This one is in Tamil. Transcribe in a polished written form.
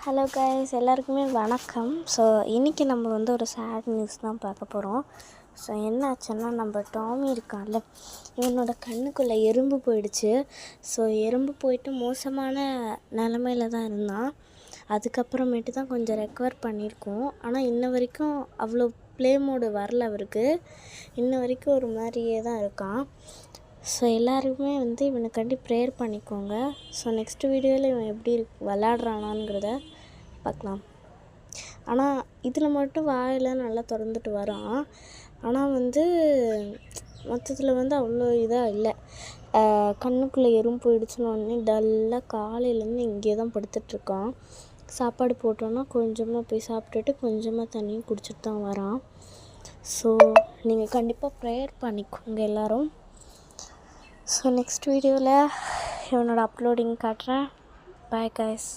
ஹலோ கைஸ், எல்லாருக்குமே வணக்கம். ஸோ இன்றைக்கி நம்ம ஒரு சேட் நியூஸ் தான் பார்க்க போகிறோம். ஸோ என்ன ஆச்சுன்னா, நம்ம டாமி இருக்கான்ல, இவனோட கண்ணுக்குள்ளே எறும்பு போயிடுச்சு. ஸோ எறும்பு போயிட்டு மோசமான நிலமையில தான் இருந்தான். அதுக்கப்புறமேட்டு தான் கொஞ்சம் ரெக்கவர் பண்ணியிருக்கோம். ஆனால் இன்ன வரைக்கும் அவ்வளோ ப்ளே மோடு வரல அவருக்கு. இன்ன வரைக்கும் ஒரு மாதிரியே தான் இருக்கான். ஸோ எல்லாருக்குமே இவனுக்காண்டி ப்ரேயர் பண்ணிக்கோங்க. ஸோ நெக்ஸ்ட் வீடியோவில் இவன் எப்படி விளாட்றானாங்கிறத பார்க்கலாம். ஆனால் இதில் மட்டும் வாயில் நல்லா திறந்துட்டு வரான். ஆனால் மொத்தத்தில் அவ்வளோ இதாக இல்லை. கண்ணுக்குள்ளே எறும்பு போயிடுச்சுன்னு உடனே டல்லாக காலையிலேருந்து இங்கே தான் படுத்துட்ருக்கான். சாப்பாடு போட்டோன்னா கொஞ்சமாக போய் சாப்பிட்டுட்டு கொஞ்சமாக தண்ணியும் குடிச்சிட்டு தான் வரான். ஸோ நீங்கள் கண்டிப்பாக ப்ரேயர் பண்ணிக்கோங்க எல்லோரும். ஸோ நெக்ஸ்ட் வீடியோவில் இவனோட அப்லோடிங் காட்டுறேன். Bye guys.